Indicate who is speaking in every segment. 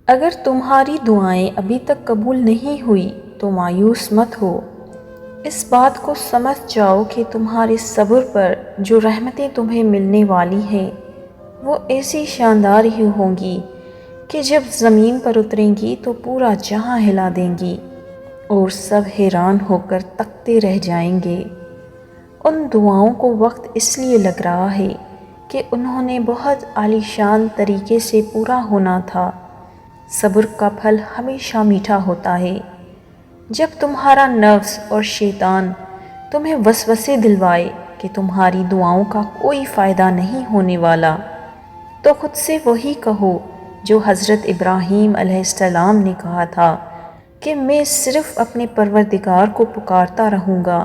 Speaker 1: اگر تمہاری دعائیں ابھی تک قبول نہیں ہوئی تو مایوس مت ہو۔ اس بات کو سمجھ جاؤ کہ تمہارے صبر پر جو رحمتیں تمہیں ملنے والی ہیں وہ ایسی شاندار ہی ہوں گی کہ جب زمین پر اتریں گی تو پورا جہاں ہلا دیں گی اور سب حیران ہو کر تکتے رہ جائیں گے۔ ان دعاؤں کو وقت اس لیے لگ رہا ہے کہ انہوں نے بہت عالیشان طریقے سے پورا ہونا تھا۔ صبر کا پھل ہمیشہ میٹھا ہوتا ہے۔ جب تمہارا نفس اور شیطان تمہیں وسوسے دلوائے کہ تمہاری دعاؤں کا کوئی فائدہ نہیں ہونے والا، تو خود سے وہی کہو جو حضرت ابراہیم علیہ السلام نے کہا تھا کہ میں صرف اپنے پروردگار کو پکارتا رہوں گا،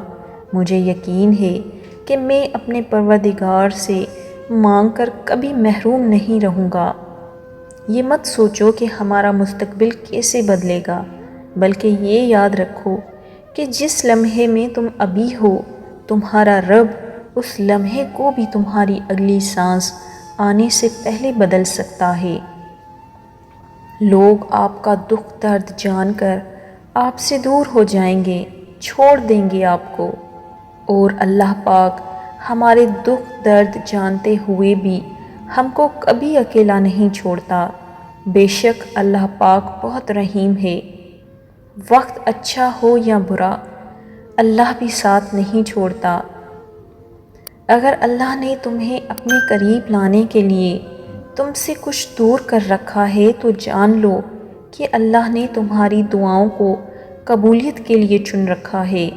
Speaker 1: مجھے یقین ہے کہ میں اپنے پروردگار سے مانگ کر کبھی محروم نہیں رہوں گا۔ یہ مت سوچو کہ ہمارا مستقبل کیسے بدلے گا، بلکہ یہ یاد رکھو کہ جس لمحے میں تم ابھی ہو، تمہارا رب اس لمحے کو بھی تمہاری اگلی سانس آنے سے پہلے بدل سکتا ہے۔ لوگ آپ کا دکھ درد جان کر آپ سے دور ہو جائیں گے، چھوڑ دیں گے آپ کو، اور اللہ پاک ہمارے دکھ درد جانتے ہوئے بھی ہم کو کبھی اکیلا نہیں چھوڑتا۔ بے شک اللہ پاک بہت رحیم ہے۔ وقت اچھا ہو یا برا، اللہ بھی ساتھ نہیں چھوڑتا۔ اگر اللہ نے تمہیں اپنے قریب لانے کے لیے تم سے کچھ دور کر رکھا ہے تو جان لو کہ اللہ نے تمہاری دعاؤں کو قبولیت کے لیے چن رکھا ہے۔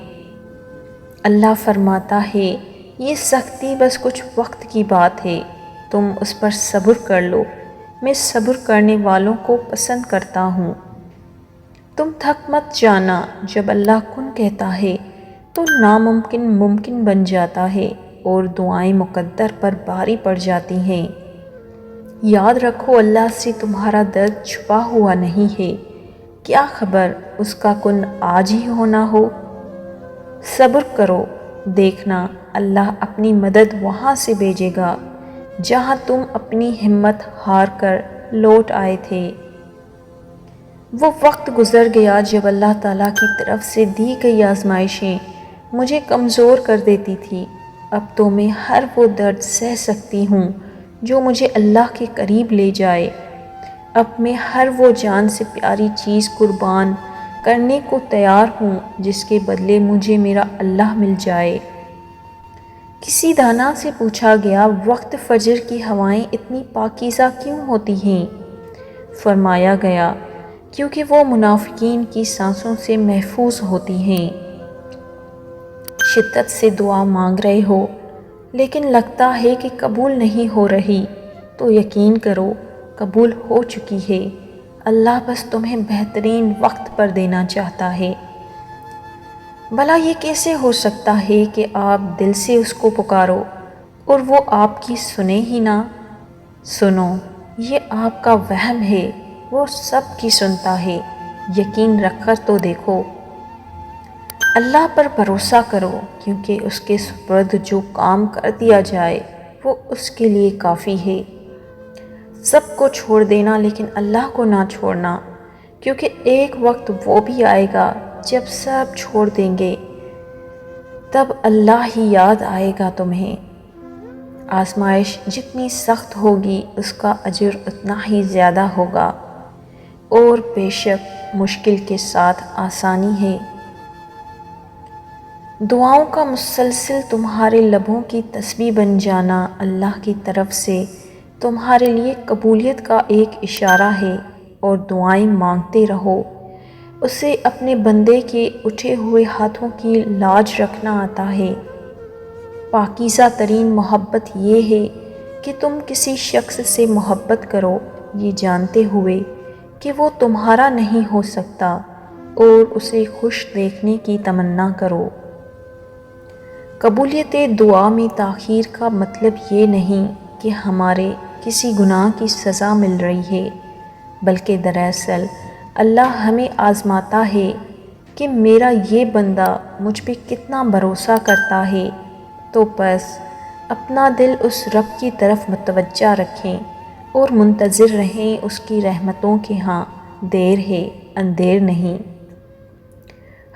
Speaker 1: اللہ فرماتا ہے، یہ سختی بس کچھ وقت کی بات ہے، تم اس پر صبر کر لو، میں صبر کرنے والوں کو پسند کرتا ہوں۔ تم تھک مت جانا، جب اللہ کن کہتا ہے تو ناممکن ممکن بن جاتا ہے اور دعائیں مقدر پر بھاری پڑ جاتی ہیں۔ یاد رکھو اللہ سے تمہارا درد چھپا ہوا نہیں ہے، کیا خبر اس کا کن آج ہی ہونا ہو۔ صبر کرو، دیکھنا اللہ اپنی مدد وہاں سے بھیجے گا جہاں تم اپنی ہمت ہار کر لوٹ آئے تھے۔ وہ وقت گزر گیا جب اللہ تعالیٰ کی طرف سے دی گئی آزمائشیں مجھے کمزور کر دیتی تھی۔ اب تو میں ہر وہ درد سہ سکتی ہوں جو مجھے اللہ کے قریب لے جائے۔ اب میں ہر وہ جان سے پیاری چیز قربان کرنے کو تیار ہوں جس کے بدلے مجھے میرا اللہ مل جائے۔ کسی دانا سے پوچھا گیا، وقت فجر کی ہوائیں اتنی پاکیزہ کیوں ہوتی ہیں؟ فرمایا گیا، کیونکہ وہ منافقین کی سانسوں سے محفوظ ہوتی ہیں۔ شدت سے دعا مانگ رہے ہو لیکن لگتا ہے کہ قبول نہیں ہو رہی، تو یقین کرو قبول ہو چکی ہے۔ اللہ بس تمہیں بہترین وقت پر دینا چاہتا ہے۔ بھلا یہ کیسے ہو سکتا ہے کہ آپ دل سے اس کو پکارو اور وہ آپ کی سنے ہی نہ؟ سنو، یہ آپ کا وہم ہے، وہ سب کی سنتا ہے، یقین رکھ کر تو دیکھو۔ اللہ پر بھروسہ کرو، کیونکہ اس کے سپرد جو کام کر دیا جائے وہ اس کے لیے کافی ہے۔ سب کو چھوڑ دینا لیکن اللہ کو نہ چھوڑنا، کیونکہ ایک وقت وہ بھی آئے گا جب سب چھوڑ دیں گے، تب اللہ ہی یاد آئے گا تمہیں۔ آزمائش جتنی سخت ہوگی اس کا اجر اتنا ہی زیادہ ہوگا، اور بے شک مشکل کے ساتھ آسانی ہے۔ دعاؤں کا مسلسل تمہارے لبوں کی تسبیح بن جانا اللہ کی طرف سے تمہارے لیے قبولیت کا ایک اشارہ ہے، اور دعائیں مانگتے رہو۔ اسے اپنے بندے کے اٹھے ہوئے ہاتھوں کی لاج رکھنا آتا ہے۔ پاکیزہ ترین محبت یہ ہے کہ تم کسی شخص سے محبت کرو یہ جانتے ہوئے کہ وہ تمہارا نہیں ہو سکتا، اور اسے خوش دیکھنے کی تمنا کرو۔ قبولیت دعا میں تاخیر کا مطلب یہ نہیں کہ ہمارے کسی گناہ کی سزا مل رہی ہے، بلکہ دراصل اللہ ہمیں آزماتا ہے کہ میرا یہ بندہ مجھ پہ کتنا بھروسہ کرتا ہے، تو بس اپنا دل اس رب کی طرف متوجہ رکھیں، اور منتظر رہیں اس کی رحمتوں کے ہاں، دیر ہے اندیر نہیں۔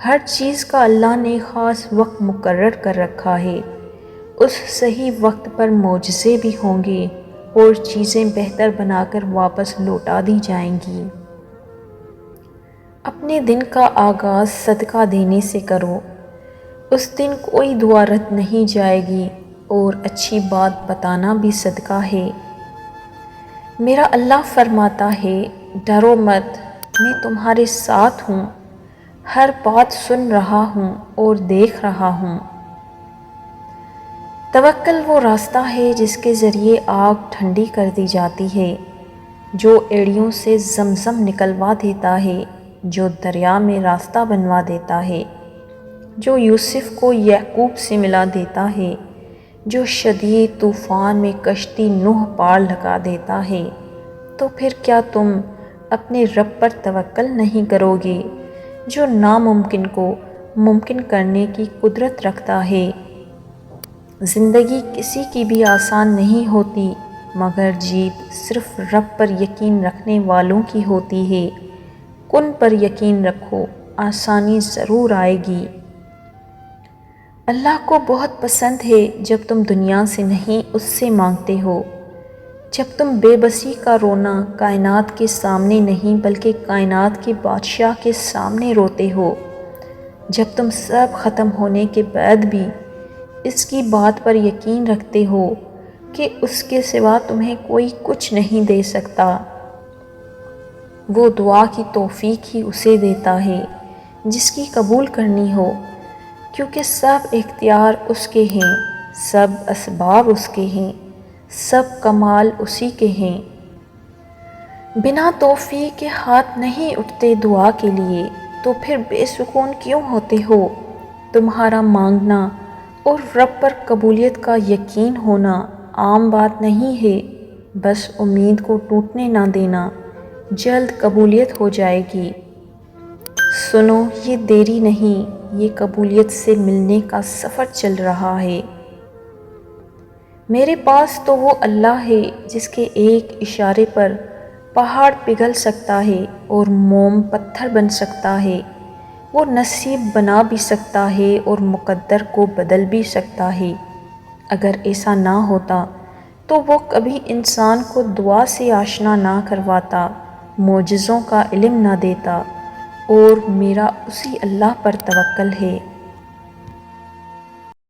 Speaker 1: ہر چیز کا اللہ نے خاص وقت مقرر کر رکھا ہے، اس صحیح وقت پر معجزے بھی ہوں گے اور چیزیں بہتر بنا کر واپس لوٹا دی جائیں گی۔ اپنے دن کا آغاز صدقہ دینے سے کرو، اس دن کوئی دعا رد نہیں جائے گی اور اچھی بات بتانا بھی صدقہ ہے۔ میرا اللہ فرماتا ہے، ڈرو مت، میں تمہارے ساتھ ہوں، ہر بات سن رہا ہوں اور دیکھ رہا ہوں۔ توکل وہ راستہ ہے جس کے ذریعے آگ ٹھنڈی کر دی جاتی ہے، جو ایڑیوں سے زمزم نکلوا دیتا ہے، جو دریا میں راستہ بنوا دیتا ہے، جو یوسف کو یعقوب سے ملا دیتا ہے، جو شدید طوفان میں کشتی نوح پار لگا دیتا ہے۔ تو پھر کیا تم اپنے رب پر توکل نہیں کرو گے، جو ناممکن کو ممکن کرنے کی قدرت رکھتا ہے؟ زندگی کسی کی بھی آسان نہیں ہوتی، مگر جیت صرف رب پر یقین رکھنے والوں کی ہوتی ہے۔ کن پر یقین رکھو، آسانی ضرور آئے گی۔ اللہ کو بہت پسند ہے جب تم دنیا سے نہیں اس سے مانگتے ہو، جب تم بے بسی کا رونا کائنات کے سامنے نہیں بلکہ کائنات کے بادشاہ کے سامنے روتے ہو، جب تم سب ختم ہونے کے بعد بھی اس کی بات پر یقین رکھتے ہو کہ اس کے سوا تمہیں کوئی کچھ نہیں دے سکتا۔ وہ دعا کی توفیق ہی اسے دیتا ہے جس کی قبول کرنی ہو، کیونکہ سب اختیار اس کے ہیں، سب اسباب اس کے ہیں، سب کمال اسی کے ہیں۔ بنا توفیق کے ہاتھ نہیں اٹھتے دعا کے لیے، تو پھر بے سکون کیوں ہوتے ہو؟ تمہارا مانگنا اور رب پر قبولیت کا یقین ہونا عام بات نہیں ہے، بس امید کو ٹوٹنے نہ دینا، جلد قبولیت ہو جائے گی۔ سنو، یہ دیری نہیں، یہ قبولیت سے ملنے کا سفر چل رہا ہے۔ میرے پاس تو وہ اللہ ہے جس کے ایک اشارے پر پہاڑ پگھل سکتا ہے اور موم پتھر بن سکتا ہے، وہ نصیب بنا بھی سکتا ہے اور مقدر کو بدل بھی سکتا ہے۔ اگر ایسا نہ ہوتا تو وہ کبھی انسان کو دعا سے آشنا نہ کرواتا، معجزوں کا علم نہ دیتا، اور میرا اسی اللہ پر توکل ہے۔